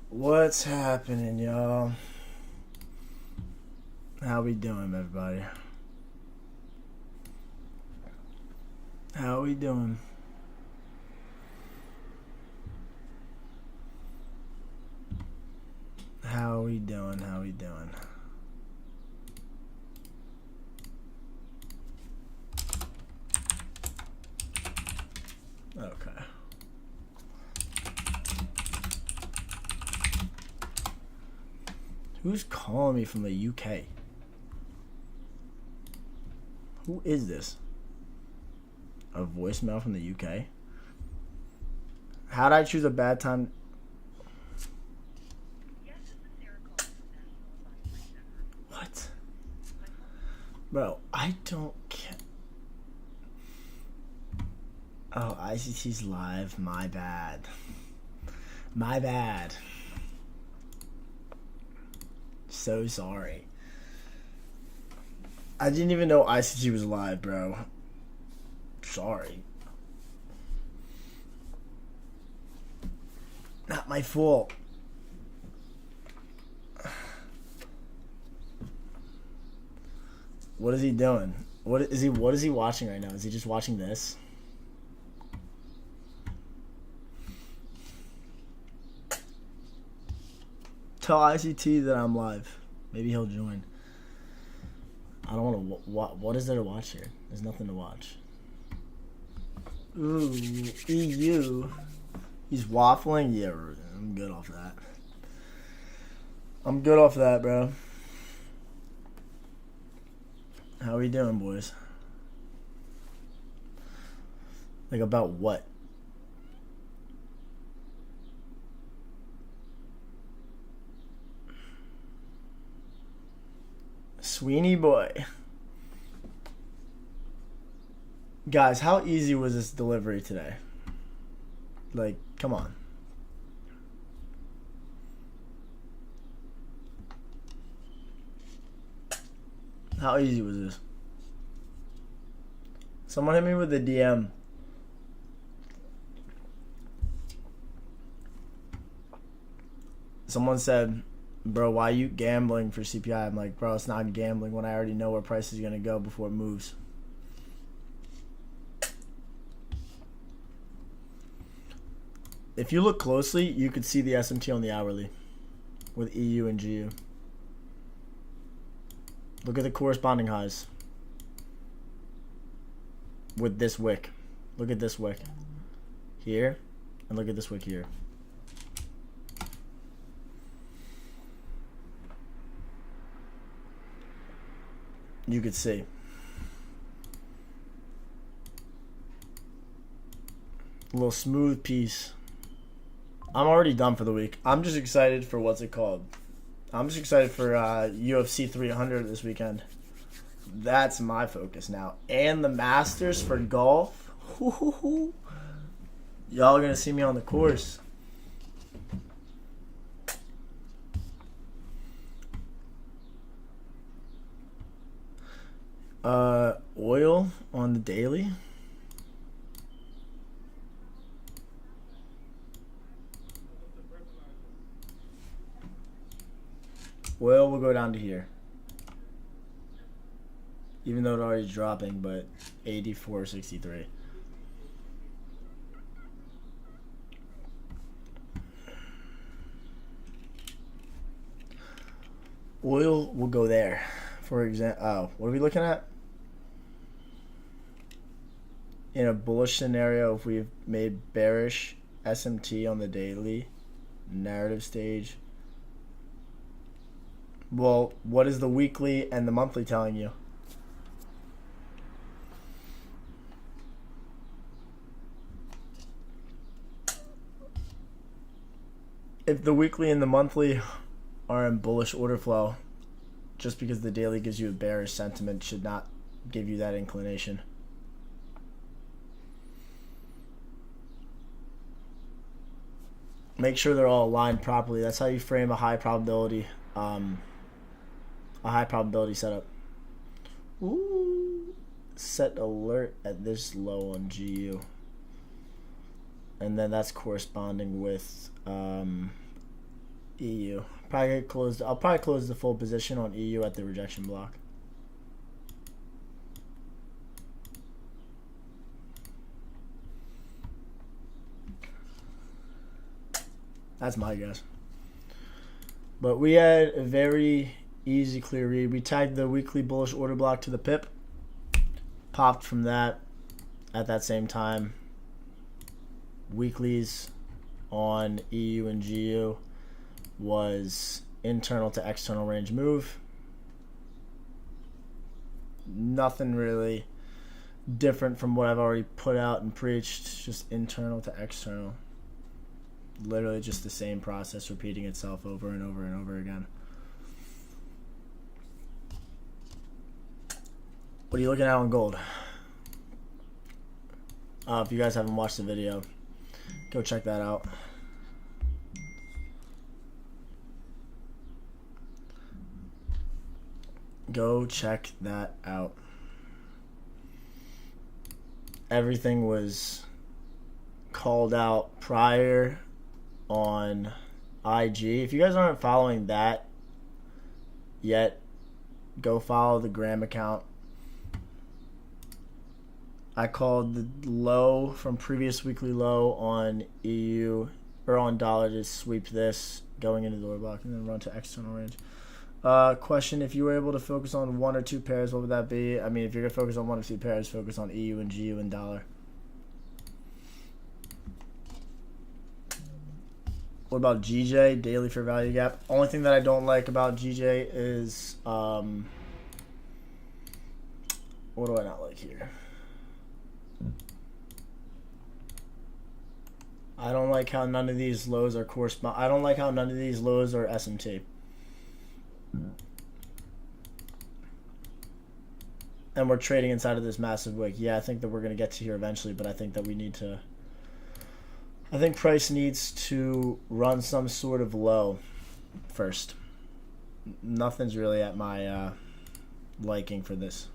What's happening, y'all? How we doing, everybody? How we doing? How we doing? How we doing? Okay. Who's calling me from the UK? Who is this? A voicemail from the UK? How'd I choose a bad time? What? Bro, I don't care. Oh, ICT's live. My bad. My bad. So sorry. I didn't even know ICT was live, bro. Sorry. Not my fault. What is he doing? What is he watching right now? Is he just watching this? Tell ICT that I'm live. Maybe he'll join. I don't want to. What is there to watch here? There's nothing to watch. Ooh, EU. He's waffling. Yeah, I'm good off that. I'm good off that, bro. How we doing, boys? Like, about what? Sweeney boy. Guys, how easy was this delivery today? Like, come on. How easy was this? Someone hit me with a DM. Someone said, bro, why are you gambling for CPI? I'm like, bro, it's not gambling when I already know where price is going to go before it moves. If you look closely, you could see the SMT on the hourly with EU and GU. Look at the corresponding highs with this wick. Look at this wick here, and look at this wick here. You could see. A little smooth piece. I'm already done for the week. I'm just excited for what's it called? I'm just excited for UFC 300 this weekend. That's my focus now. And the Masters for golf. Y'all are going to see me on the course. Oil on the daily. Oil will go down to here. Even though it's already dropping, but 84.63. Oil will go there. For example, oh, what are we looking at? In a bullish scenario, if we've made bearish SMT on the daily narrative stage, well, what is the weekly and the monthly telling you? If the weekly and the monthly are in bullish order flow, just because the daily gives you a bearish sentiment should not give you that inclination. Make sure they're all aligned properly. That's how you frame a high probability setup. Ooh, set alert at this low on GU, and then that's corresponding with EU. Probably closed. I'll probably close the full position on EU at the rejection block. That's my guess. But we had a very easy clear read. We tagged the weekly bullish order block to the pip. Popped from that at that same time. Weeklies on EU and GU was internal to external range move. Nothing really different from what I've already put out and preached. Just internal to external. Literally just the same process repeating itself over and over and over again. What are you looking at on gold? If you guys haven't watched the video, go check that out. Go check that out. Everything was called out prior on IG. If you guys aren't following that yet, go follow the Graham account. I called the low from previous weekly low on EU or on dollar to sweep this going into the order block and then run to external range. Question: if you were able to focus on one or two pairs, what would that be? I mean, if you're gonna focus on one or two pairs, focus on EU and GU and dollar. What about GJ, daily fair value gap? Only thing that I don't like about GJ is, what do I not like here? I don't like how none of these lows are I don't like how none of these lows are SMT. And we're trading inside of this massive wick. Yeah, I think that we're going to get to here eventually, but I think that we need to... I think price needs to run some sort of low first. Nothing's really at my liking for this.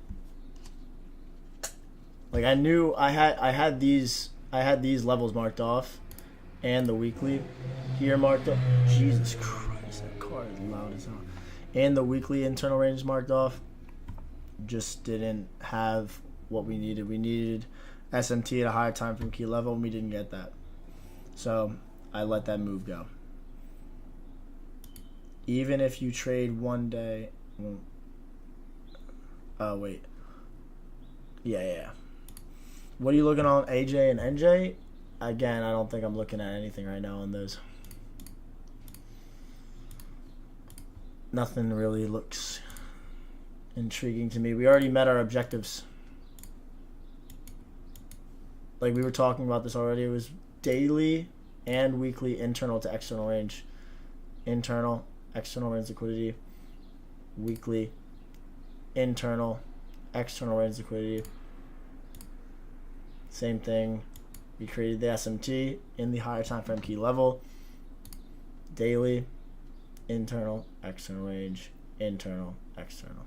Like I knew I had these levels marked off, and the weekly here marked up. Jesus Christ, that car is loud as hell. And the weekly internal range marked off. Just didn't have what we needed. We needed SMT at a higher time frame key level, and we didn't get that. So I let that move go. Even if you trade one day, oh wait, yeah. What are you looking on, AJ and NJ? Again, I don't think I'm looking at anything right now on those. Nothing really looks intriguing to me. We already met our objectives. Like we were talking about this already. It was daily and weekly internal to external range. Internal, external range liquidity. Weekly, internal, external range liquidity. Same thing. We created the SMT in the higher time frame key level. Daily, internal, external range, internal, external.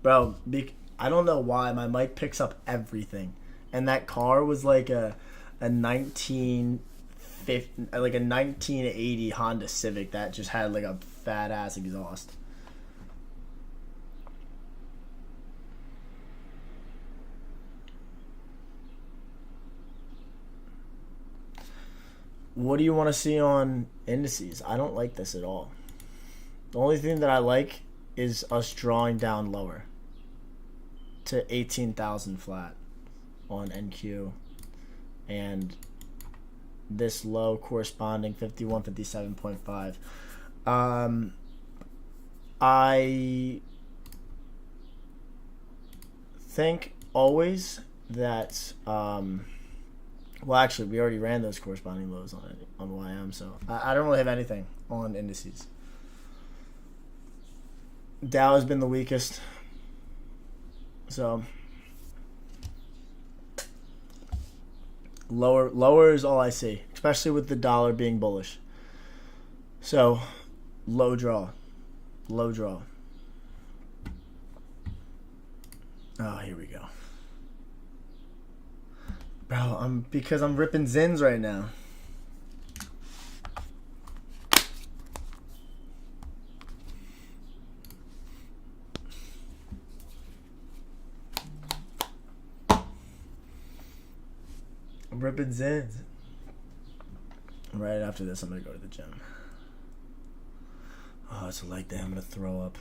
Bro, I don't know why my mic picks up everything. And that car was like a 1980 Honda Civic that just had like a fat ass exhaust. What do you want to see on indices? I don't like this at all. The only thing that I like is us drawing down lower to 18,000 flat on NQ, and this low corresponding 5157.5. I think always that well, actually we already ran those corresponding lows on YM, so I don't really have anything on indices. Dow has been the weakest. So lower is all I see, especially with the dollar being bullish. So low draw. Oh, here we go. Bro, because I'm ripping Zins right now. I'm ripping Zins. Right after this, I'm going to go to the gym. Oh, it's a leg day. I'm going to throw up.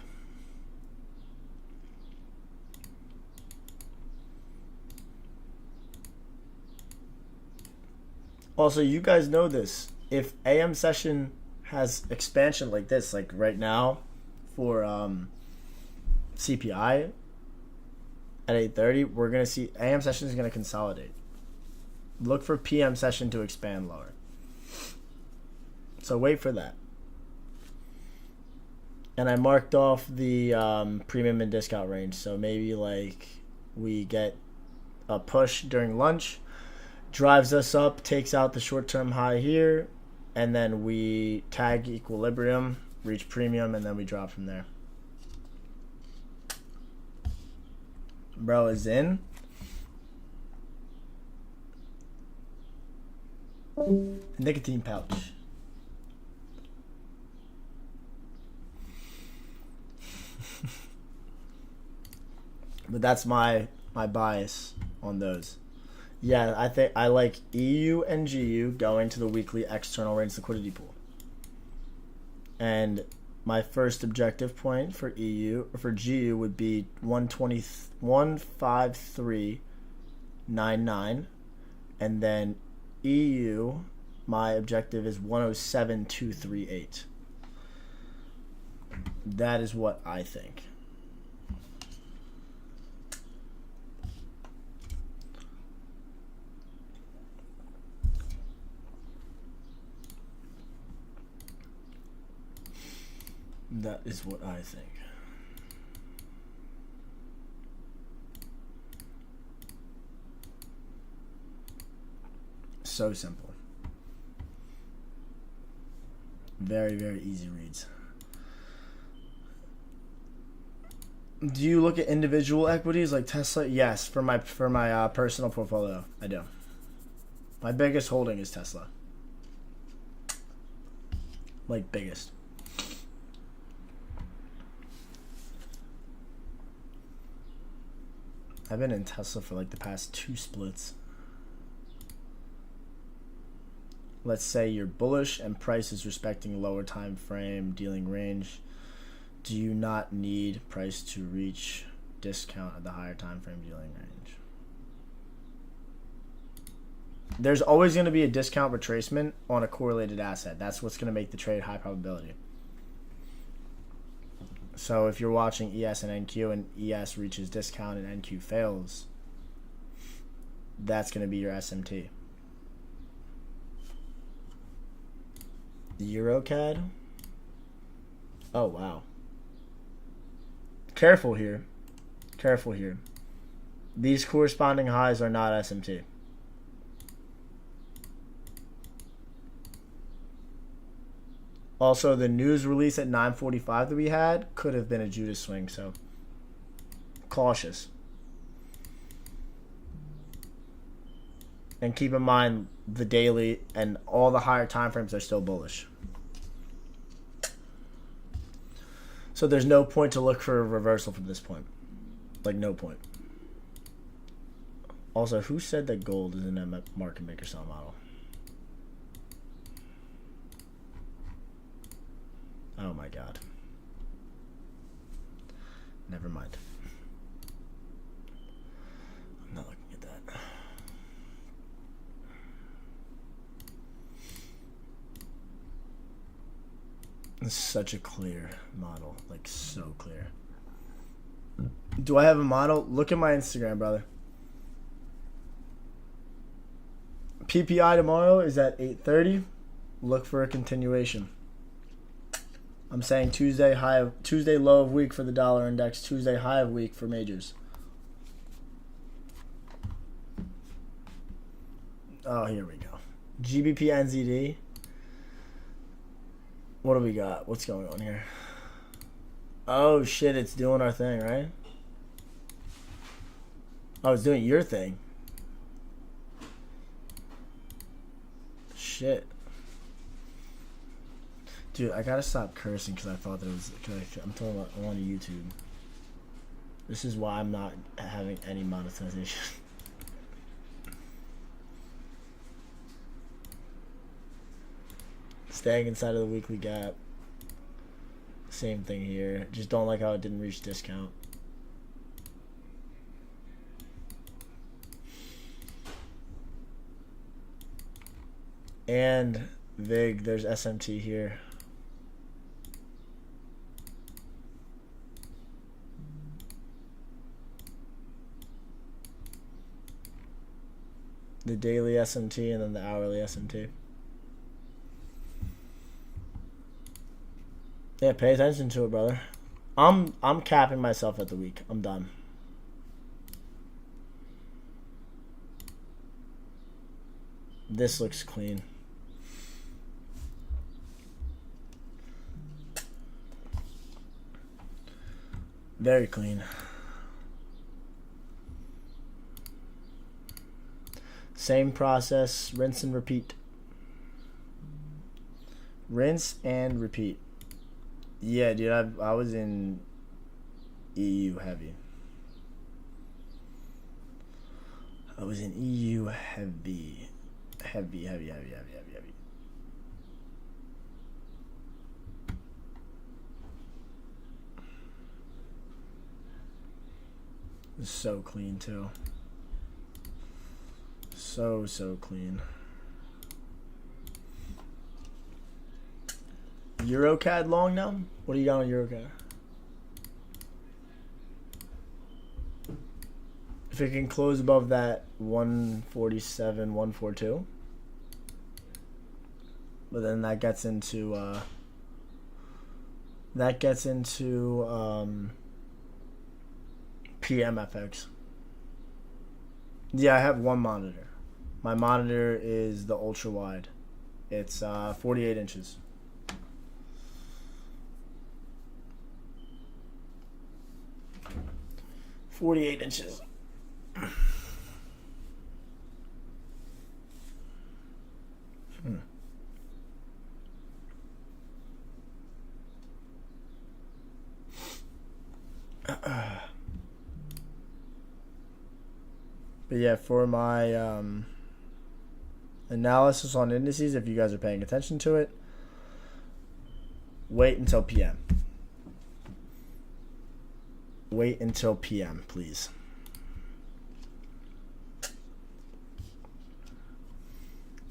Also, you guys know this. If AM session has expansion like this, like right now for CPI at 8:30, we're going to see AM session is going to consolidate. Look for PM session to expand lower. So wait for that. And I marked off the premium and discount range. So maybe like we get a push during lunch, drives us up, takes out the short-term high here, and then we tag equilibrium, reach premium, and then we drop from there. Bro is in. Nicotine pouch. But that's my bias on those. Yeah, I think I like EU and GU going to the weekly external range liquidity pool. And my first objective point for GU would be 153.99, and then EU, my objective is 107.238. That is what I think. That is what I think. So simple. Very, very easy reads. Do you look at individual equities like Tesla? Yes, for my personal portfolio, I do. My biggest holding is Tesla. Like biggest. I've been in Tesla for like the past 2 splits. Let's say you're bullish and price is respecting lower time frame dealing range. Do you not need price to reach discount at the higher time frame dealing range? There's always going to be a discount retracement on a correlated asset. That's what's going to make the trade high probability. So if you're watching ES and NQ and ES reaches discount and NQ fails, that's going to be your SMT. EuroCAD. Oh, wow. Careful here. Careful here. These corresponding highs are not SMT. Also, the news release at 9:45 that we had could have been a Judas swing, so cautious. And keep in mind, the daily and all the higher time frames are still bullish. So there's no point to look for a reversal from this point. Like, no point. Also, who said that gold is in a market maker sell model? Oh my god. Never mind. I'm not looking at that. It's such a clear model. Like, so clear. Do I have a model? Look at my Instagram, brother. PPI tomorrow is at 8:30. Look for a continuation. I'm saying Tuesday low of week for the dollar index, Tuesday high of week for majors. Oh, here we go. GBP NZD. What do we got? What's going on here? Oh shit, it's doing our thing, right? Oh, it's doing your thing. Shit. Dude, I gotta stop cursing because I thought that it was. I'm talking about, I'm on YouTube. This is why I'm not having any monetization. Staying inside of the weekly gap. Same thing here. Just don't like how it didn't reach discount. And VIG, there's SMT here. The daily SMT and then the hourly SMT. Yeah, pay attention to it, brother. I'm capping myself at the week. I'm done. This looks clean. Very clean. Same process, rinse and repeat. Rinse and repeat. Yeah, dude, I was in EU heavy. I was in EU heavy. Heavy. It's so clean too. So clean. Eurocad long now? What do you got on Eurocad? If it can close above that 147, 142, but then that gets into PMFX. Yeah, I have one monitor. My monitor is the ultra wide. It's 48 inches. $48 inches. But yeah, for my analysis on indices, if you guys are paying attention to it, wait until PM. Wait until PM, please.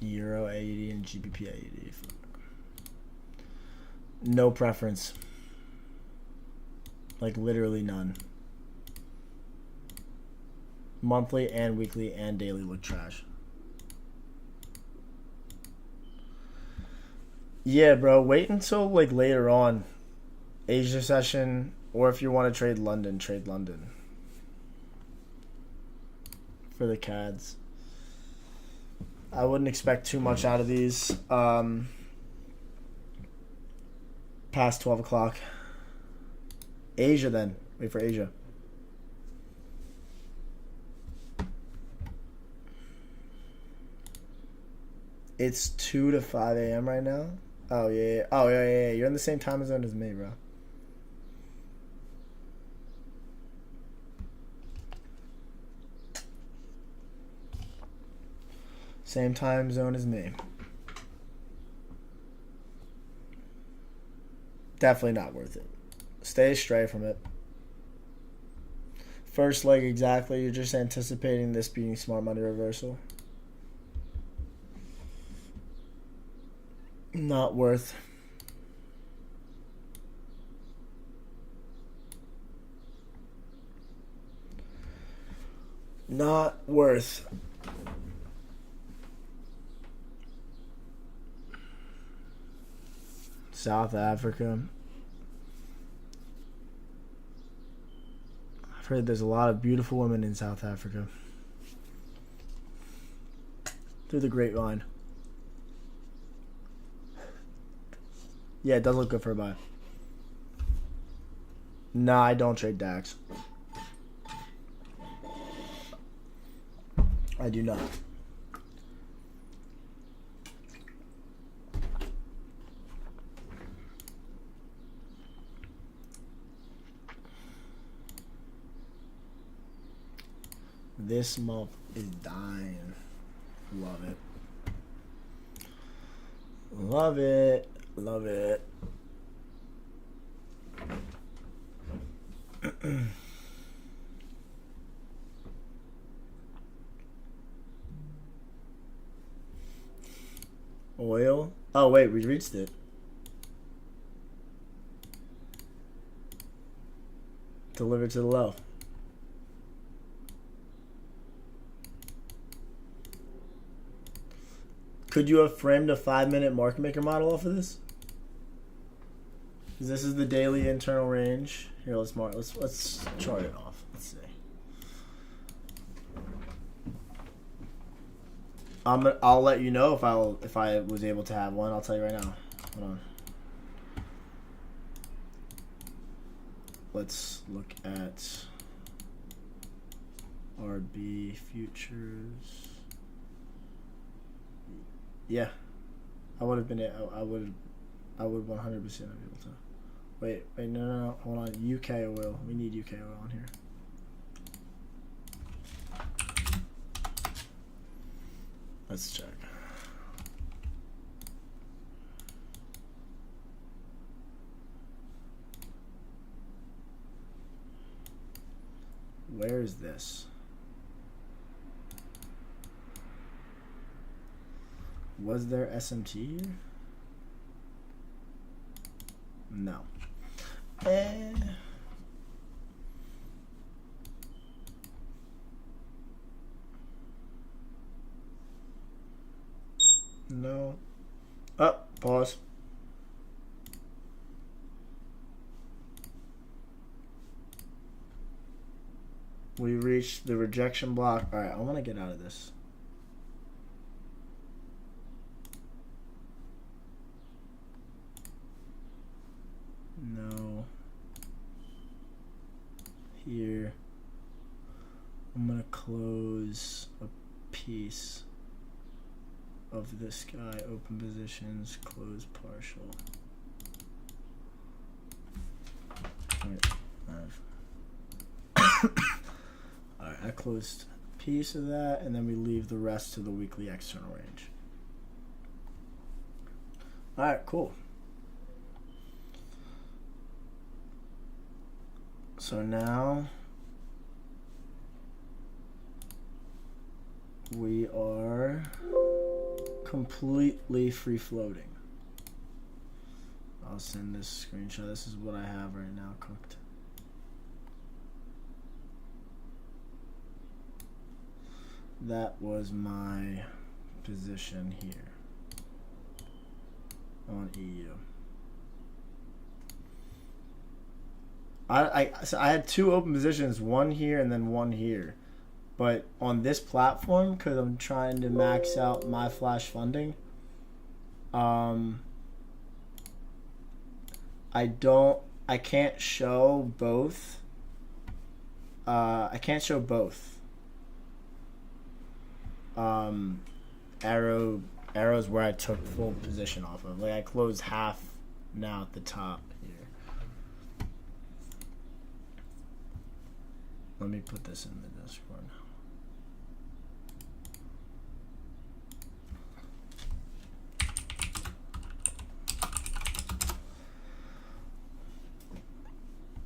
Euro AED and GBP AED. No preference. Like literally none. Monthly and weekly and daily look trash. Yeah, bro. Wait until like later on. Asia session, or if you want to trade London, trade London. For the CADs. I wouldn't expect too much out of these. Past 12 o'clock. Asia then. Wait for Asia. It's 2 to 5 a.m. right now. Oh yeah. Oh yeah. You're in the same time zone as me, bro. Same time zone as me. Definitely not worth it. Stay astray from it. First leg exactly. You're just anticipating this being smart money reversal. Not worth. Not worth. South Africa. I've heard there's a lot of beautiful women in South Africa. Through the grapevine. Yeah, it does look good for a buy. Nah, I don't trade DAX. I do not. This month is dying. Love it. Love it. Love it. Oil? Oh, wait, we reached it. Delivered to the low. Could you have framed a 5-minute market maker model off of this? This is the daily internal range. Here, let's chart it off. Let's see. I'll let you know if I was able to have one. I'll tell you right now. Hold on. Let's look at RB futures. Yeah, I would have been. I would 100% have been able to. Wait, no, hold on. UK oil. We need UK oil on here. Let's check. Where is this? Was there SMT here? No. No. Oh, pause. We reached the rejection block. All right, I want to get out of this. No. Here. I'm going to close a piece of this guy. Open positions, close partial. Alright, I closed a piece of that, and then we leave the rest to the weekly external range. Alright, cool. So now we are completely free floating. I'll send this screenshot. This is what I have right now cooked. That was my position here on EU. So I had two open positions, one here and then one here. But on this platform, because I'm trying to max out my flash funding, I can't show both. I can't show both. Arrows where I took full position off of. Like I closed half now at the top here. Let me put this in the Discord now.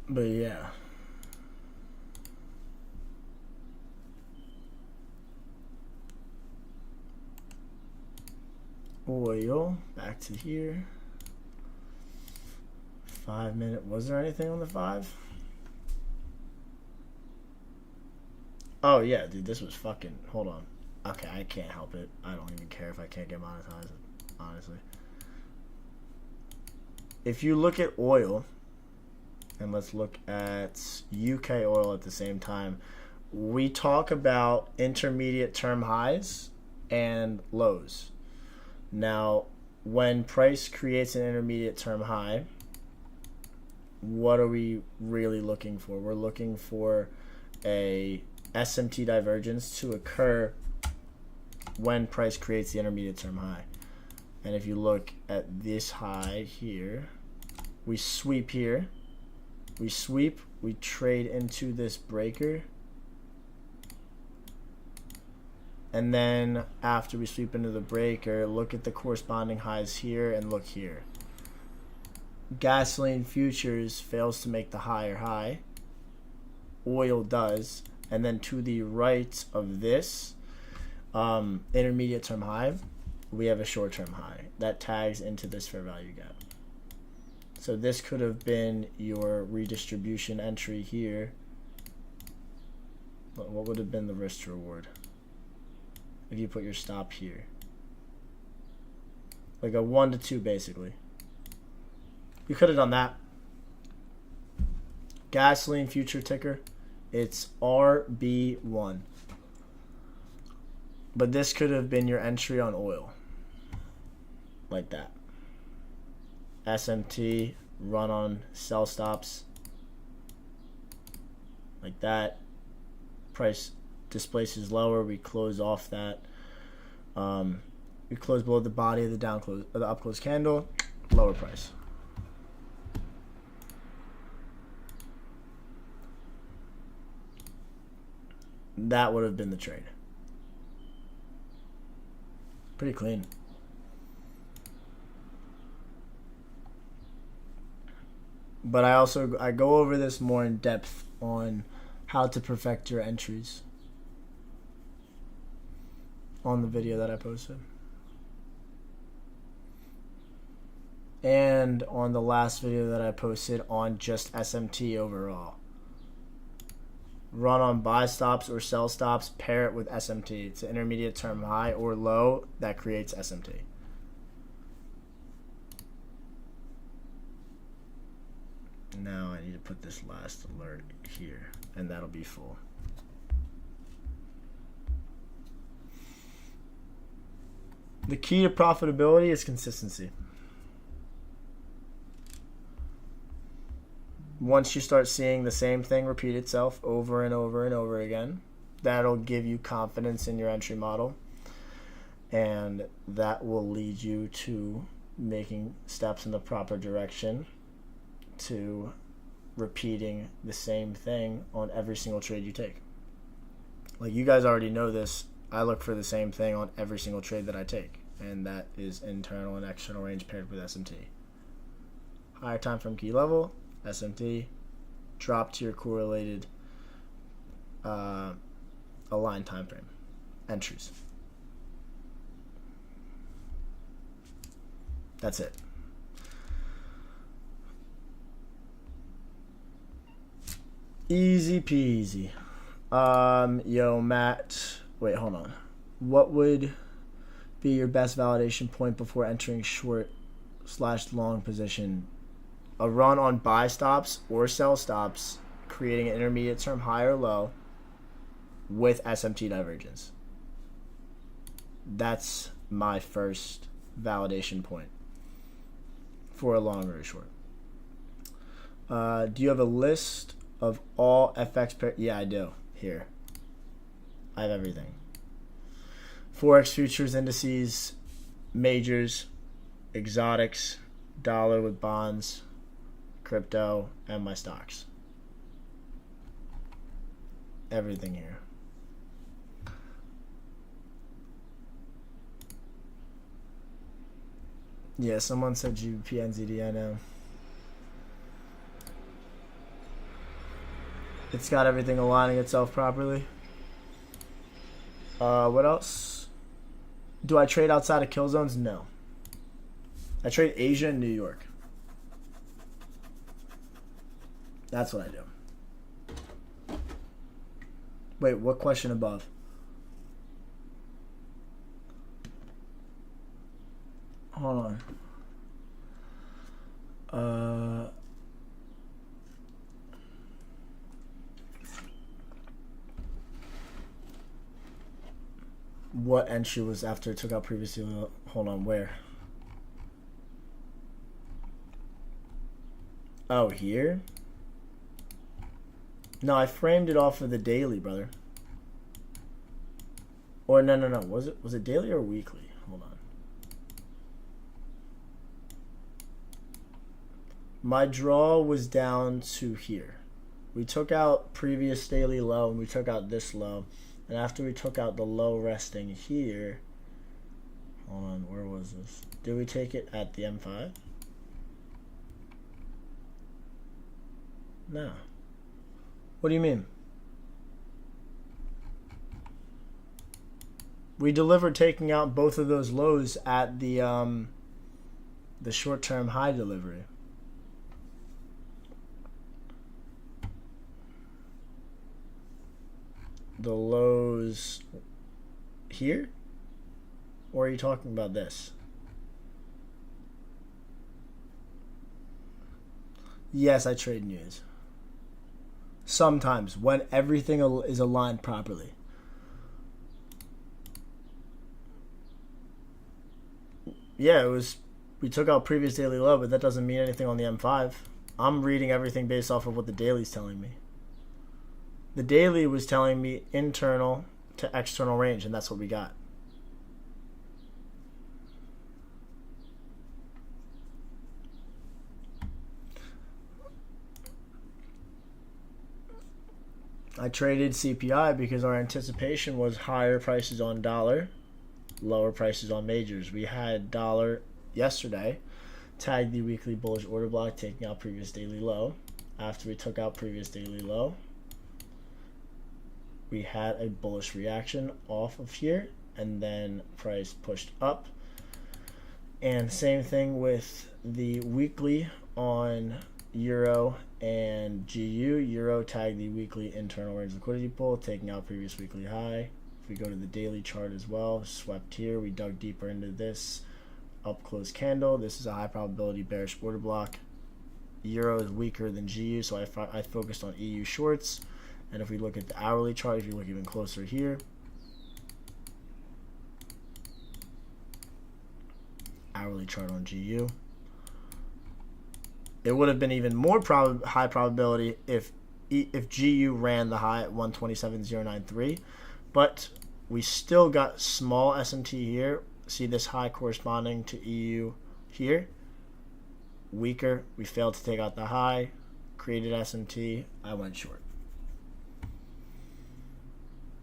But yeah. Oil, back to here. 5 minute, was there anything on the 5? Oh yeah, dude, this was fucking, hold on. Okay, I can't help it. I don't even care if I can't get monetized, honestly. If you look at oil, and let's look at UK oil at the same time. We talk about intermediate term highs and lows. Now, when price creates an intermediate term high, what are we really looking for? We're looking for a SMT divergence to occur when price creates the intermediate term high. And if you look at this high here, we sweep here, we trade into this breaker, and then after we sweep into the breaker, look at the corresponding highs here and look here. Gasoline futures fails to make the higher high, oil does, and then to the right of this intermediate term high, we have a short term high that tags into this fair value gap. So this could have been your redistribution entry here. But what would have been the risk to reward if you put your stop here? Like a 1 to 2 basically. You could have done that. Gasoline future ticker, it's RB1. But this could have been your entry on oil. Like that. SMT, run on sell stops. Like that. Price displaces lower, we close off that. We close below the body of the down close, or the up close candle, lower price. That would have been the trade. Pretty clean. But I go over this more in depth on how to perfect your entries on the video that I posted. And on the last video that I posted on just SMT overall. Run on buy stops or sell stops, pair it with SMT. It's an intermediate term high or low that creates SMT. Now I need to put this last alert here, and that'll be full. The key to profitability is consistency. Once you start seeing the same thing repeat itself over and over and over again, that'll give you confidence in your entry model, and that will lead you to making steps in the proper direction to repeating the same thing on every single trade you take. Like, you guys already know this. I look for the same thing on every single trade that I take, and that is internal and external range paired with SMT. Higher time frame key level, SMT, drop to your correlated aligned time frame entries. That's it. Easy peasy. Yo, Matt. Wait, hold on. What would be your best validation point before entering short/long position? A run on buy stops or sell stops, creating an intermediate term high or low with SMT divergence. That's my first validation point for a long or a short. Do you have a list of all FX pair? Yeah, I do. Here. I have everything. Forex futures, indices, majors, exotics, dollar with bonds, crypto, and my stocks. Everything here. Yeah, someone said GBP NZD, I know. It's got everything aligning itself properly. What else? Do I trade outside of kill zones? No. I trade Asia and New York. That's what I do. Wait, what question above? Hold on. What entry was after it took out previously? Hold on, where? Oh, here? No, I framed it off of the daily, brother. Or no. Was it daily or weekly? Hold on. My draw was down to here. We took out previous daily low and we took out this low. And after we took out the low resting here, hold on, where was this? Did we take it at the M5? No. What do you mean? We delivered taking out both of those lows at the short-term high delivery. The lows here? Or are you talking about this? Yes, I trade news. Sometimes, when everything is aligned properly. Yeah, we took out previous daily low, but that doesn't mean anything on the M5. I'm reading everything based off of what the daily's telling me. The daily was telling me internal to external range, and that's what we got. I traded CPI because our anticipation was higher prices on dollar, lower prices on majors. We had dollar yesterday, tagged the weekly bullish order block, taking out previous daily low. After we took out previous daily low, we had a bullish reaction off of here, and then price pushed up. And same thing with the weekly on Euro and GU. Euro tagged the weekly internal range liquidity pull, taking out previous weekly high. If we go to the daily chart as well, swept here. We dug deeper into this up close candle. This is a high probability bearish order block. Euro is weaker than GU, so I focused on EU shorts. And if we look at the hourly chart, if you look even closer here, hourly chart on GU, it would have been even more high probability if GU ran the high at 127.093, but we still got small SMT here. See this high corresponding to EU here, weaker. We failed to take out the high, created SMT. I went short.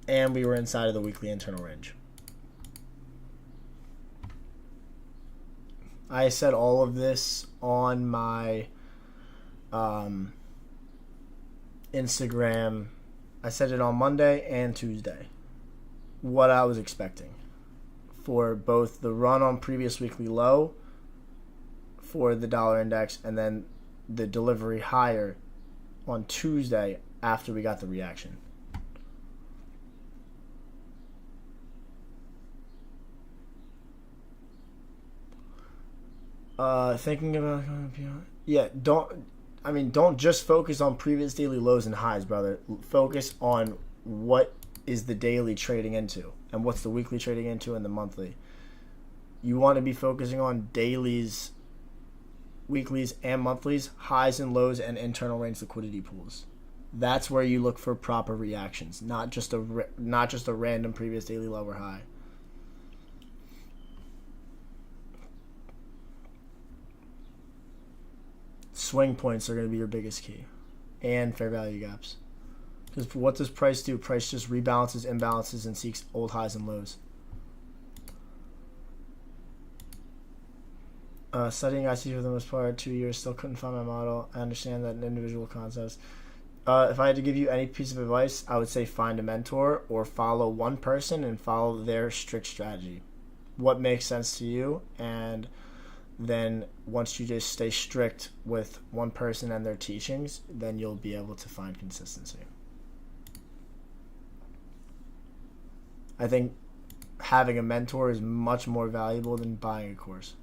And we were inside of the weekly internal range. I said all of this on my Instagram. I said it on Monday and Tuesday. What I was expecting for both the run on previous weekly low for the dollar index and then the delivery higher on Tuesday after we got the reaction. Thinking about don't just focus on previous daily lows and highs, brother. Focus on what is the daily trading into and what's the weekly trading into and the monthly. You want to be focusing on dailies, weeklies, and monthlies, highs and lows, and internal range liquidity pools. That's where you look for proper reactions, not just a random previous daily low or high. Swing points are going to be your biggest key, and fair value gaps. Because what does price do? Price just rebalances, imbalances, and seeks old highs and lows. Studying IC for the most part, 2 years, still couldn't find my model. I understand that in individual concepts. If I had to give you any piece of advice, I would say find a mentor or follow one person and follow their strict strategy. What makes sense to you, and then once you just stay strict with one person and their teachings, then you'll be able to find consistency. I think having a mentor is much more valuable than buying a course.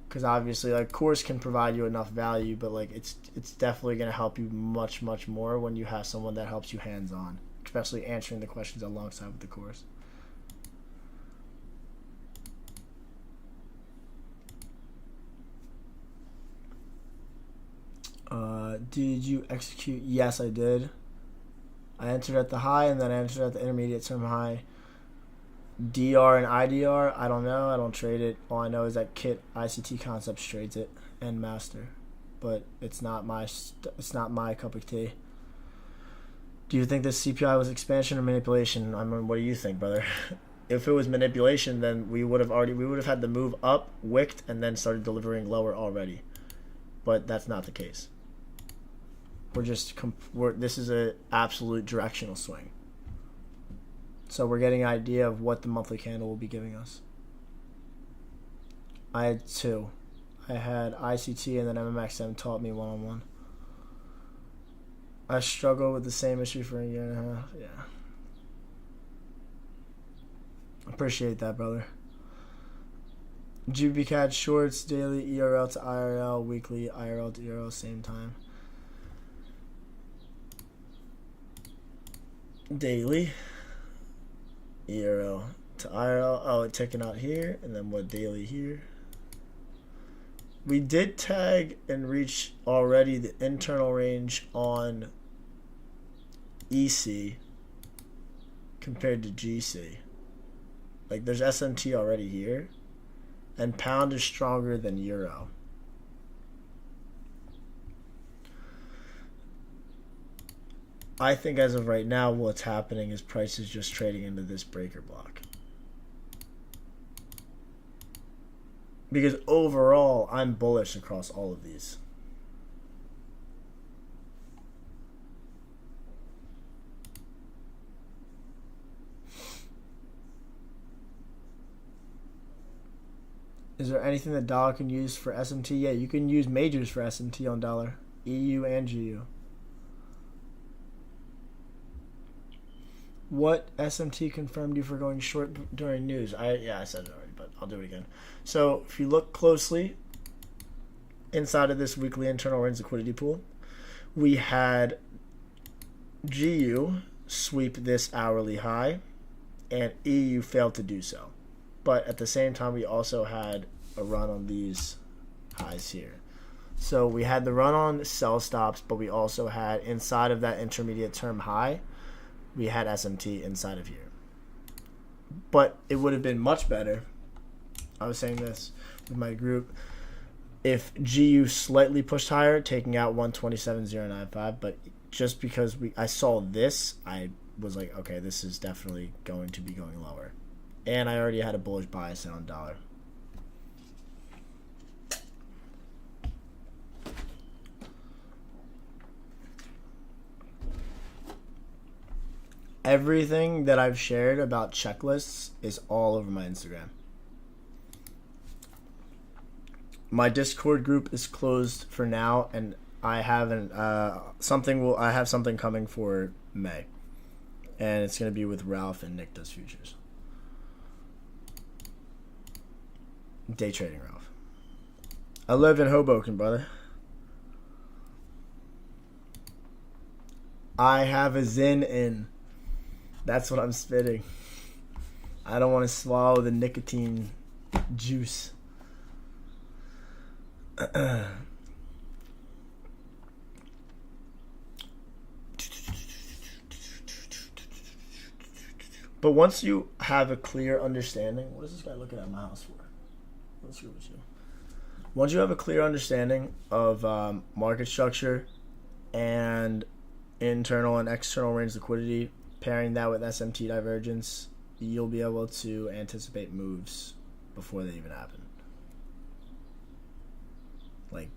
Because obviously, like, course can provide you enough value, but like it's definitely going to help you much more when you have someone that helps you hands-on, especially answering the questions alongside with the course. Did you execute? Yes, I did. I entered at the high and then I entered at the intermediate term high. DR and IDR, I don't know. I don't trade it. All I know is that Kit ICT Concepts trades it and Master, but it's not my cup of tea. Do you think this CPI was expansion or manipulation? I mean, what do you think, brother? If it was manipulation, then we would have had the move up, wicked, and then started delivering lower already. But that's not the case. This is an absolute directional swing. So we're getting an idea of what the monthly candle will be giving us. I had two. I had ICT and then MMXM taught me one-on-one. I struggled with the same issue for a year and a half. Yeah. Appreciate that, brother. GBCAD shorts, daily ERL to IRL, weekly IRL to ERL, same time. Daily ERL to IRL. Oh, it's taken out here, and then what daily here. We did tag and reach already the internal range on EC compared to GC. Like there's SMT already here, and pound is stronger than euro. I think as of right now, what's happening is price is just trading into this breaker block. Because overall, I'm bullish across all of these. Is there anything that dollar can use for SMT? Yeah, you can use majors for SMT on dollar, EU and GU. What SMT confirmed you for going short during news? I said it already, but I'll do it again. So if you look closely inside of this weekly internal range liquidity pool, we had GU sweep this hourly high, and EU failed to do so. But at the same time, we also had a run on these highs here. So we had the run on sell stops, but we also had inside of that intermediate term high, we had SMT inside of here. But it would have been much better, I was saying this with my group, if GU slightly pushed higher, taking out 127.095. But just because I saw this, I was like, okay, this is definitely going to be going lower. And I already had a bullish bias on dollar. Everything that I've shared about checklists is all over my Instagram. My Discord group is closed for now, and I haven't I have something coming for May, and it's gonna be with Ralph and Nick Does Futures. Day trading, Ralph. I live in Hoboken, brother. I have a Zin in. That's what I'm spitting. I don't want to swallow the nicotine juice. But once you have a clear understanding, what is this guy looking at my house for? Let's go with you. Once you have a clear understanding of market structure and internal and external range liquidity, pairing that with SMT divergence, you'll be able to anticipate moves before they even happen. Like,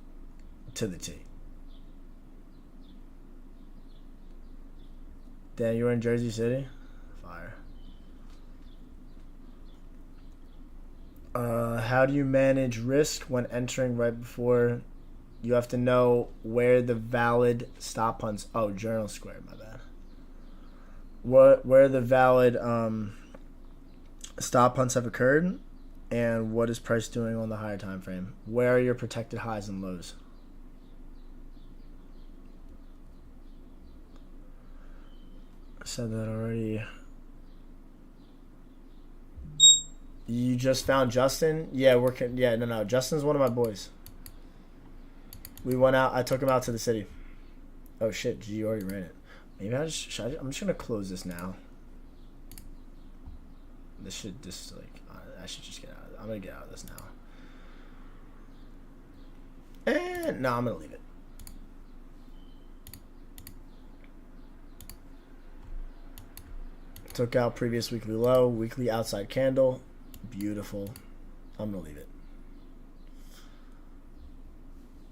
to the T. Dan, you were in Jersey City? Fire. How do you manage risk when entering right before? You have to know where the valid stop punts. Oh, Journal Square, my bad. Where the valid stop punts have occurred, and what is price doing on the higher time frame? Where are your protected highs and lows? I said that already. You just found Justin? Yeah, no. Justin's one of my boys. We went out. I took him out to the city. Oh shit, you already ran it. Maybe I'm just gonna close this now. This should just like I should just get out of it. I'm gonna get out of this now. And no, I'm gonna leave it. Took out previous weekly low, weekly outside candle. Beautiful. I'm gonna leave it.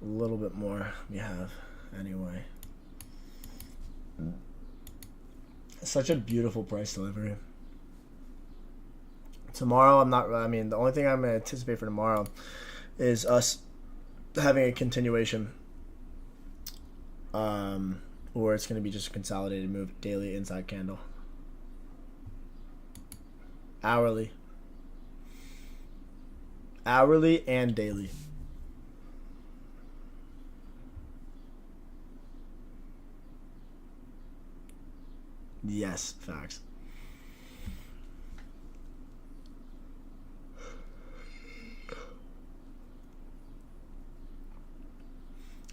A little bit more we have anyway. Such a beautiful price delivery. Tomorrow, the only thing I'm going to anticipate for tomorrow is us having a continuation. Or it's going to be just a consolidated move, daily inside candle. Hourly. Hourly and daily. Yes, facts.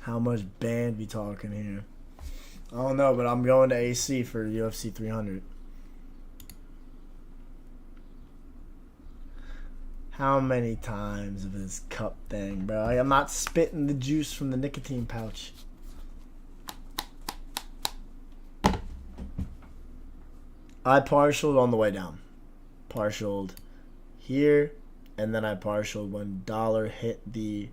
How much band we talking here? I don't know, but I'm going to AC for UFC 300. How many times of this cup thing, bro? I'm not spitting the juice from the nicotine pouch. I partialed on the way down. Partialed here, and then I partialed when dollar hit the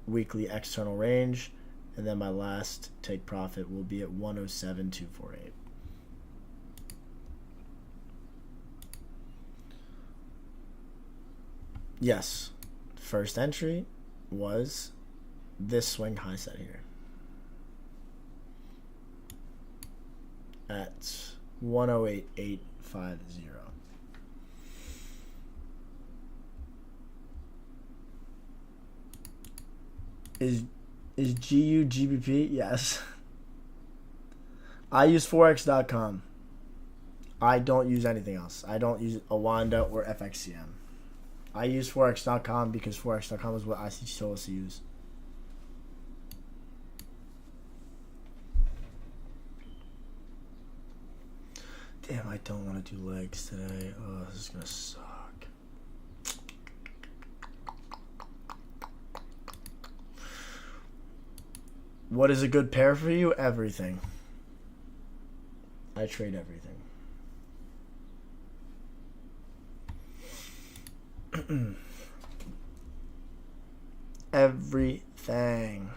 weekly external range, and then my last take profit will be at 107.248. Yes, first entry was this swing high set here at 108.850. Is GU GBP? Yes. I use Forex.com. I don't use anything else. I don't use Awanda or FXCM. I use Forex.com because Forex.com is what I chose to use. Damn, I don't want to do legs today. Oh, this is going to suck. What is a good pair for you? Everything. I trade everything. Everything.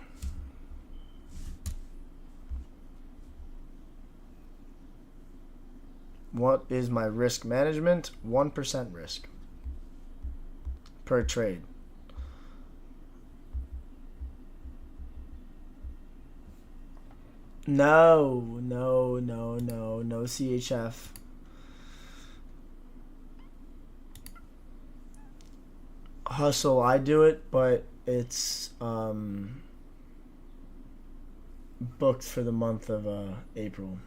What is my risk management? 1% risk per trade. No CHF. Hustle, I do it, but it's booked for the month of April.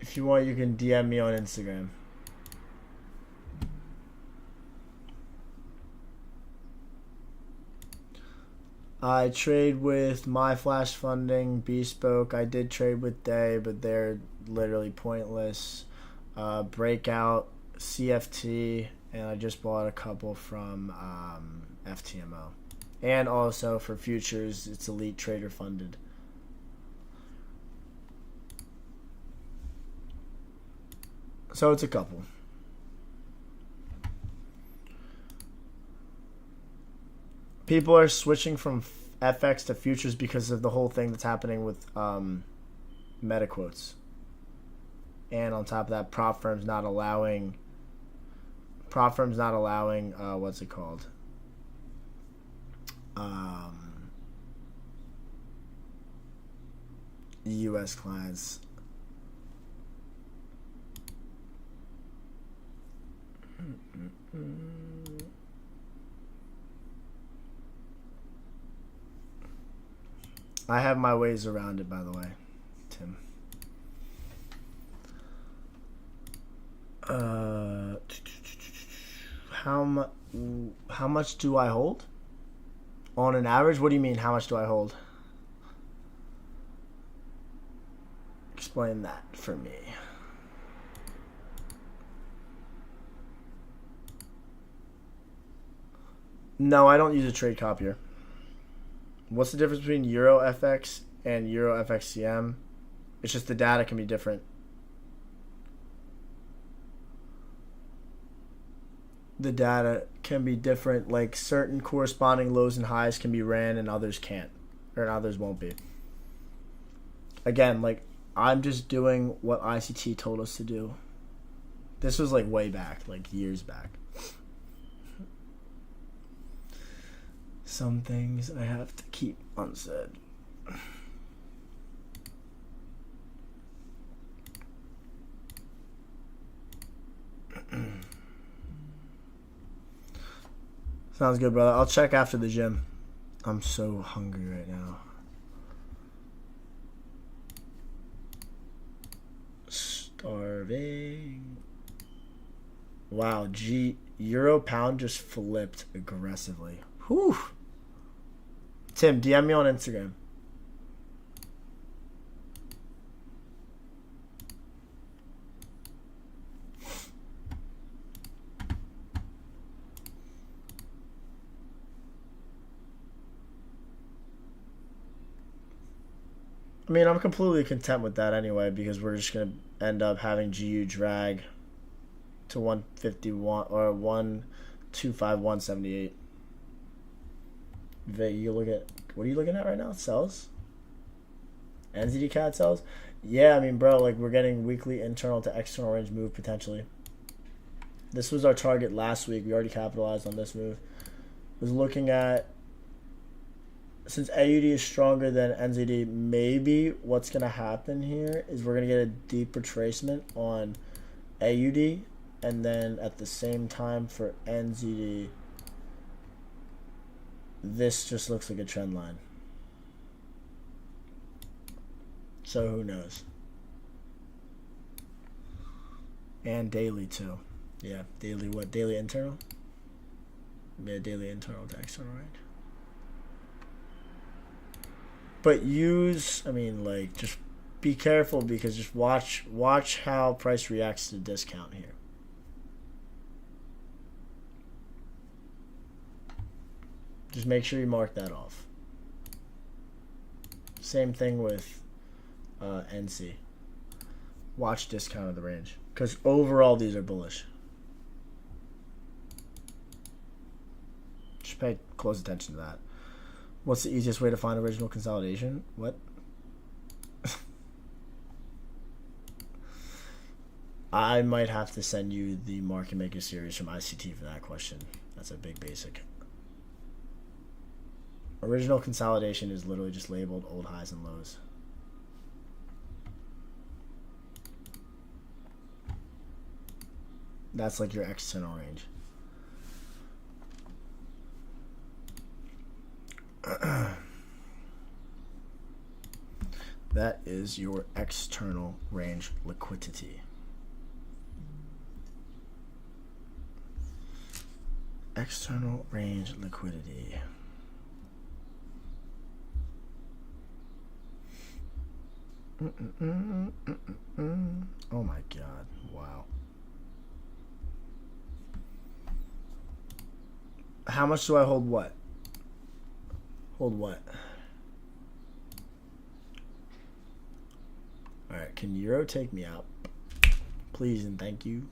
If you want, you can DM me on Instagram. I trade with My Flash Funding, Bespoke. I did trade with Day, but they're literally pointless. Breakout, CFT, and I just bought a couple from FTMO. And also for futures, it's Elite Trader funded. So it's a couple. People are switching from FX to futures because of the whole thing that's happening with meta quotes. And on top of that, prop firms not allowing what's it called? US clients. I have my ways around it, by the way, Tim. How much do I hold? On an average, what do you mean? How much do I hold? Explain that for me. No, I don't use a trade copier. What's the difference between Euro FX and Euro FXCM? It's just the data can be different. The data can be different. Like certain corresponding lows and highs can be ran and others can't. Or others won't be. Again, like I'm just doing what ICT told us to do. This was like way back, like years back. Some things I have to keep unsaid. Sounds good, brother. I'll check after the gym. I'm so hungry right now. Starving. Wow, Euro pound just flipped aggressively. Whew. Tim, DM me on Instagram. I mean, I'm completely content with that anyway because we're just going to end up having GU drag to 151 or 125, 178. You look at, what are you looking at right now? Sells? NZD CAD sells? Yeah, I mean, bro, like we're getting weekly internal to external range move potentially. This was our target last week. We already capitalized on this move. Was looking at, since AUD is stronger than NZD, maybe what's going to happen here is we're going to get a deep retracement on AUD, and then at the same time for NZD, this just looks like a trend line. So who knows? And daily too. Yeah, daily what? Daily internal? Yeah, daily internal to external range. But use, I mean, like, just be careful because just watch how price reacts to discount here. Just make sure you mark that off. Same thing with NC. Watch discount of the range because overall these are bullish. Just pay close attention to that. What's the easiest way to find original consolidation? What? I might have to send you the Market Maker series from ICT for that question. That's a big basic. Original consolidation is literally just labeled old highs and lows. That's like your external range. That is your external range liquidity. External range liquidity. Oh my God. Wow. How much do I hold what? Hold what? Alright, can Euro take me out? Please and thank you.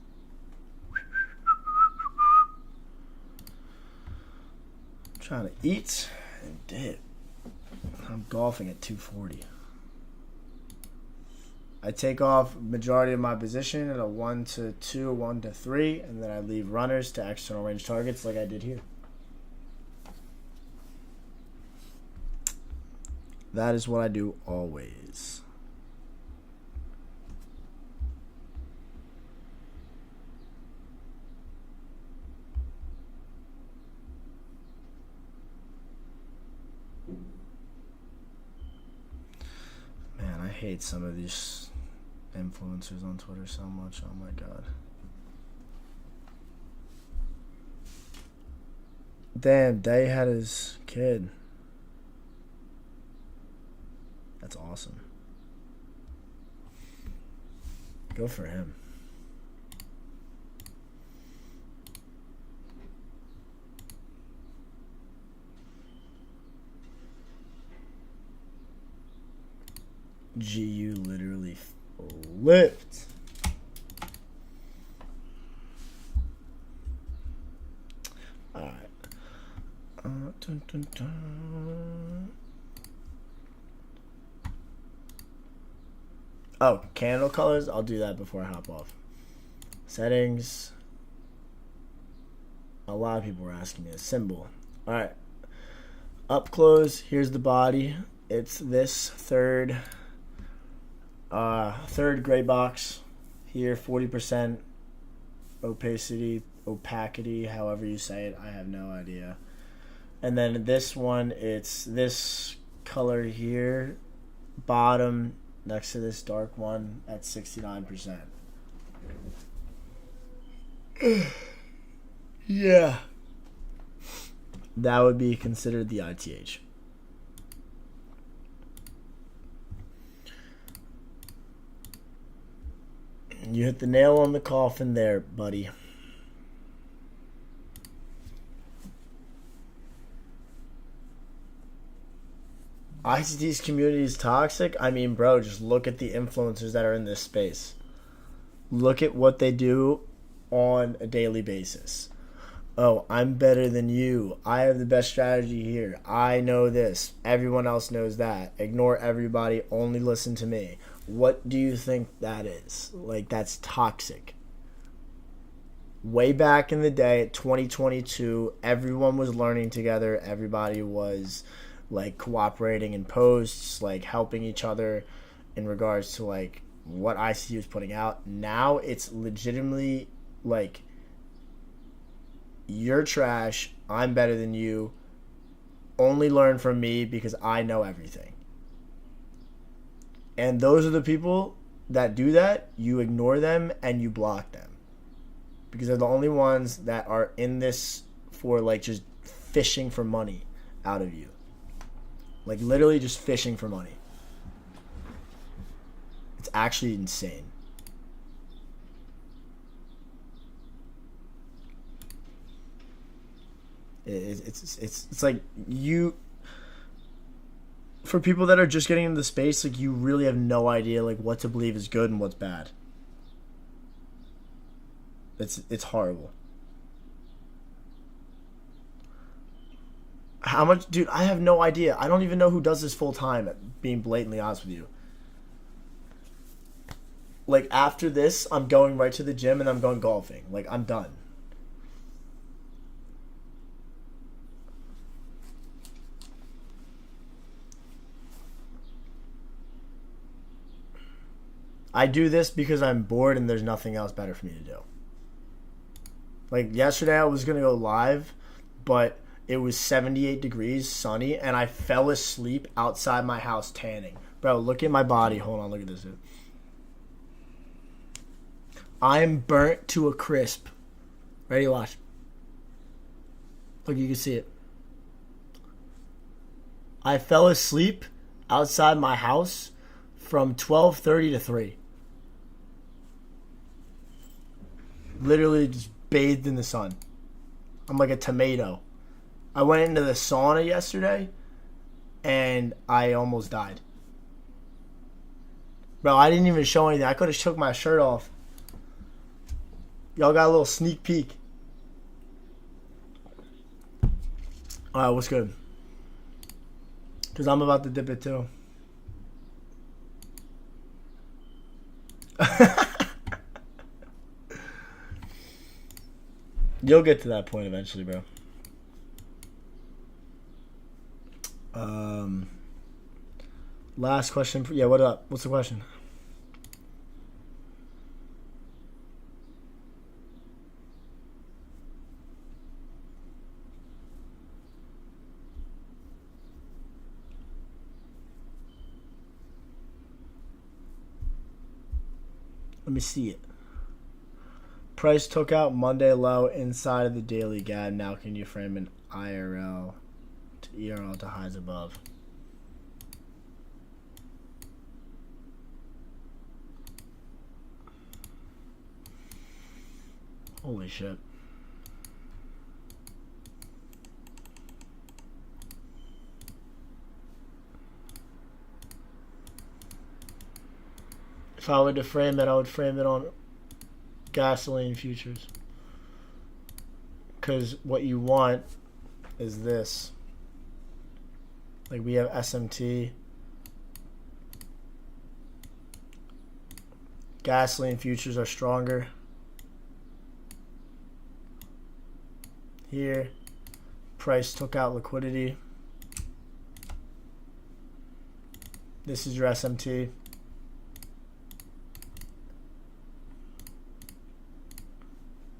I'm trying to eat and dip. I'm golfing at 240. I take off majority of my position at a 1 to 2, 1 to 3, and then I leave runners to external range targets like I did here. That is what I do always. Man, I hate some of these influencers on Twitter so much. Oh my God. Damn, Day had his kid. That's awesome. Go for him. GU literally flipped. Alright. Dun, dun, dun. Oh, candle colors? I'll do that before I hop off. Settings. A lot of people were asking me a symbol. Alright. Up close. Here's the body. It's this third gray box. Here, 40% opacity, however you say it. I have no idea. And then this one, it's this color here. Bottom. Next to this dark one at 69%. Yeah. That would be considered the ITH. You hit the nail on the coffin there, buddy. ICT's community is toxic. I mean, bro, just look at the influencers that are in this space. Look at what they do on a daily basis. Oh, I'm better than you. I have the best strategy here. I know this. Everyone else knows that. Ignore everybody. Only listen to me. What do you think that is? Like, that's toxic. Way back in the day, 2022, everyone was learning together. Everybody was like cooperating in posts, like helping each other in regards to like what ICU is putting out. Now it's legitimately like, you're trash, I'm better than you, only learn from me because I know everything. And those are the people that do that. You ignore them and you block them because they're the only ones that are in this for like just fishing for money out of you. Like, literally just fishing for money. It's actually insane. It's like you... For people that are just getting into the space, like, you really have no idea, like, what to believe is good and what's bad. It's horrible. How much, dude? I have no idea. I don't even know who does this full time. Being blatantly honest with you. Like, after this, I'm going right to the gym and I'm going golfing. Like, I'm done. I do this because I'm bored and there's nothing else better for me to do. Like, yesterday I was gonna go live, but it was 78 degrees, sunny, and I fell asleep outside my house tanning. Bro, look at my body. Hold on, look at this, dude. I'm burnt to a crisp. Ready to watch. Look, you can see it. I fell asleep outside my house from 12:30 to 3. Literally just bathed in the sun. I'm like a tomato. I went into the sauna yesterday, and I almost died. Bro, I didn't even show anything. I could have took my shirt off. Y'all got a little sneak peek. Alright, what's good? Because I'm about to dip it too. You'll get to that point eventually, bro. Last question. Yeah, what up? What's the question? Let me see it. Price took out Monday low inside of the daily gap. Now can you frame an IRL to ERL to highs above? Holy shit. If I were to frame it, I would frame it on gasoline futures. Because what you want is this. Like we have SMT. Gasoline futures are stronger. Here, price took out liquidity. This is your SMT.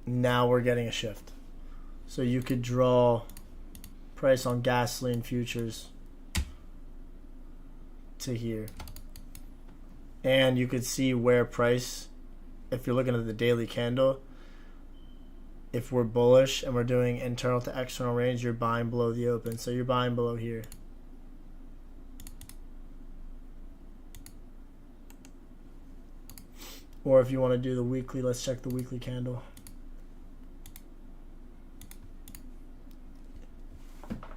Now we're getting a shift. So you could draw price on gasoline futures to here. And you could see where price, if you're looking at the daily candle, if we're bullish and we're doing internal to external range, you're buying below the open. So you're buying below here. Or if you want to do the weekly, let's check the weekly candle.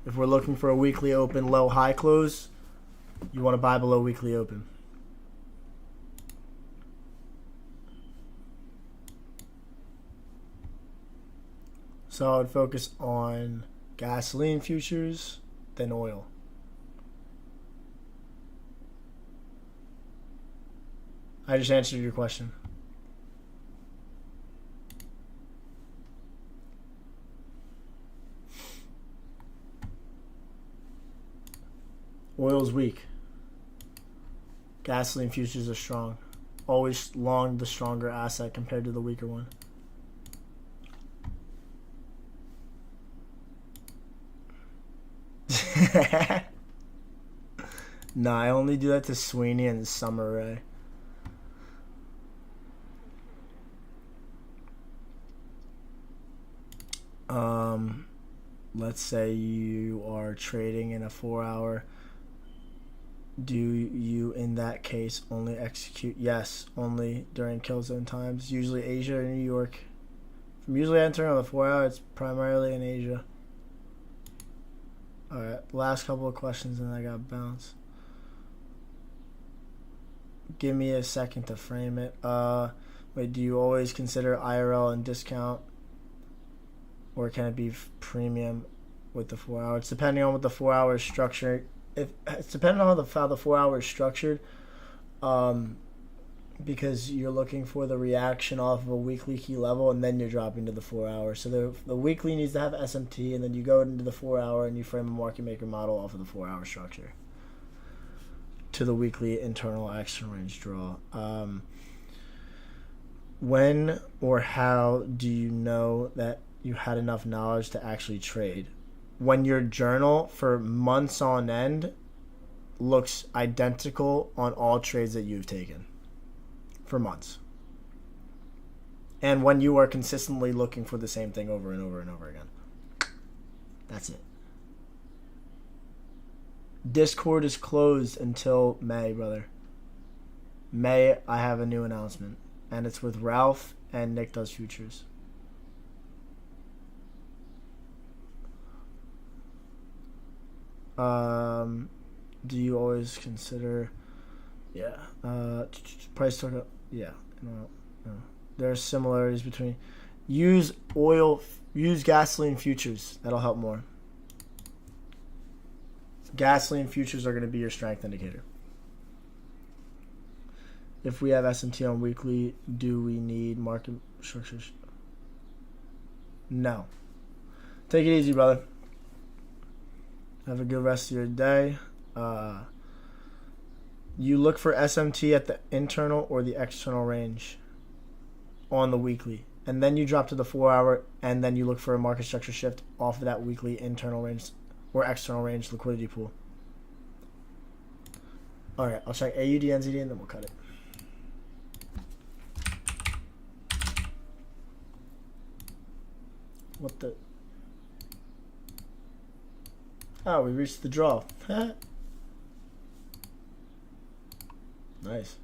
If we're looking for a weekly open, low, high close, you want to buy below weekly open. So I would focus on gasoline futures, then oil. I just answered your question. Oil's weak. Gasoline futures are strong. Always long the stronger asset compared to the weaker one. Nah, I only do that to Sweeney and Summer Rae. Let's say you are trading in a 4-hour. Do you, in that case, only execute? Yes, only during kill zone times. Usually Asia or New York. If I'm usually entering on the 4-hour, it's primarily in Asia. Alright, last couple of questions and I got bounced. Give me a second to frame it. Wait, do you always consider IRL and discount? Or can it be premium with the 4-hour? It's depending on what the 4-hour is structured. It's depending on how the 4-hour is structured. Because you're looking for the reaction off of a weekly key level and then you're dropping to the 4-hour. So the weekly needs to have SMT and then you go into the 4-hour and you frame a market maker model off of the 4-hour structure to the weekly internal external range draw. When or how do you know that you had enough knowledge to actually trade? When your journal for months on end looks identical on all trades that you've taken for months. And when you are consistently looking for the same thing over and over and over again. That's it. Discord is closed until May, brother. May, I have a new announcement. And it's with Ralph and Nick Does Futures. Do you always consider, price target? Yeah, no. There are similarities between. Use gasoline futures. That'll help more. Gasoline futures are going to be your strength indicator. If we have SMT on weekly, do we need market structures? No. Take it easy, brother. Have a good rest of your day. You look for SMT at the internal or the external range on the weekly. And then you drop to the 4-hour, and then you look for a market structure shift off of that weekly internal range or external range liquidity pool. All right, I'll check AUD, NZD, and then we'll cut it. What the? Oh, we reached the draw. Nice.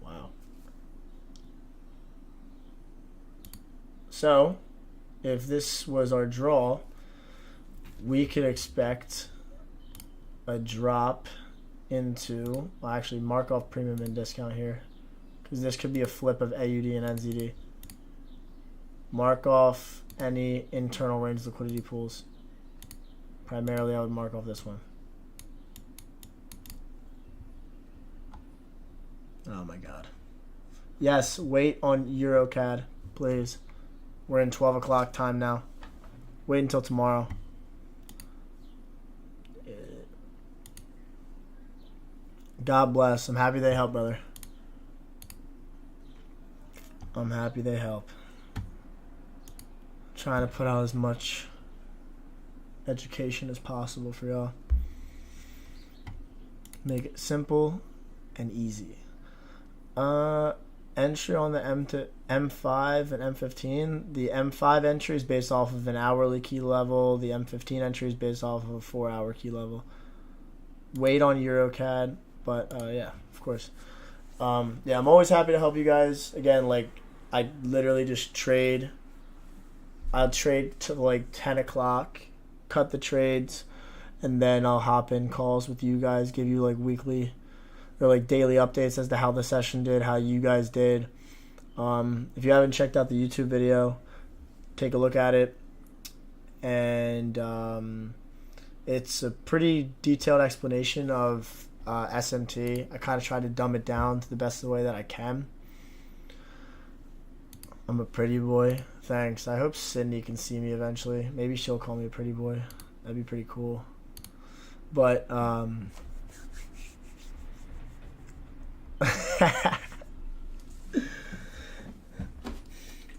Wow. So, if this was our draw, we could expect a drop into, well, actually mark off premium and discount here, because this could be a flip of AUD and NZD. Mark off any internal range liquidity pools. Primarily, I would mark off this one. Oh my God. Yes, wait on EuroCAD, please. We're in 12 o'clock time now. Wait until tomorrow. God bless. I'm happy they help, brother. I'm happy they help. Trying to put out as much education as possible for y'all. Make it simple and easy. Entry on the M5 and M15. The M5 entry is based off of an hourly key level. The M15 entry is based off of a 4-hour key level. Wait on EuroCAD, but yeah, of course. Yeah, I'm always happy to help you guys. Again, like, I literally just trade. I'll trade to like 10 o'clock, cut the trades, and then I'll hop in calls with you guys, give you like weekly or like daily updates as to how the session did, how you guys did. If you haven't checked out the YouTube video, take a look at it. And it's a pretty detailed explanation of SMT. I kind of try to dumb it down to the best of the way that I can. I'm a pretty boy. Thanks. I hope Sydney can see me eventually. Maybe she'll call me a pretty boy. That'd be pretty cool. But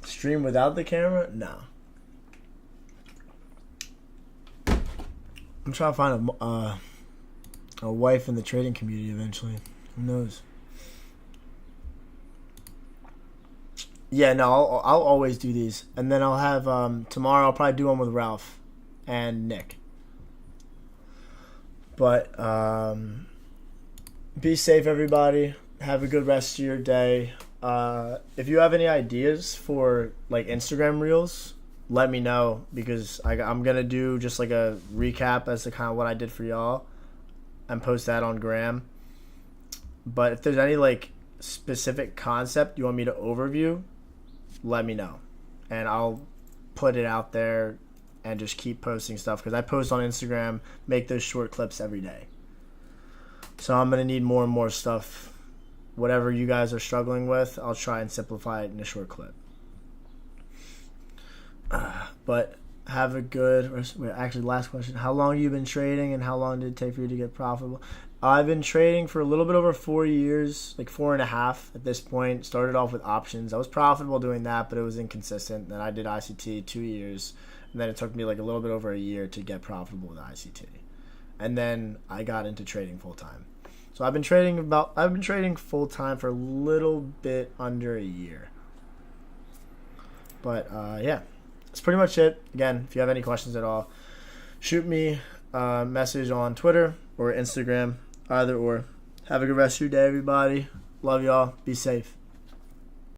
stream without the camera? No. I'm trying to find a wife in the trading community eventually. Who knows? Yeah, no, I'll always do these. And then I'll have, tomorrow I'll probably do one with Ralph and Nick. But, be safe, everybody. Have a good rest of your day. If you have any ideas for, like, Instagram Reels, let me know. Because I'm going to do just, like, a recap as to kind of what I did for y'all. And post that on Gram. But if there's any, like, specific concept you want me to overview, let me know, and I'll put it out there and just keep posting stuff, because I post on Instagram, make those short clips every day. So I'm going to need more and more stuff. Whatever you guys are struggling with, I'll try and simplify it in a short clip. But have a good, actually last question, how long have you been trading and how long did it take for you to get profitable? I've been trading for a little bit over 4 years, like 4.5 at this point. Started off with options. I was profitable doing that, but it was inconsistent. Then I did ICT 2 years, and then it took me like a little bit over a year to get profitable with ICT. And then I got into trading full time. So I've been trading full time for a little bit under a year. But yeah, that's pretty much it. Again, if you have any questions at all, shoot me a message on Twitter or Instagram. Either or. Have a good rest of your day, everybody. Love y'all. Be safe.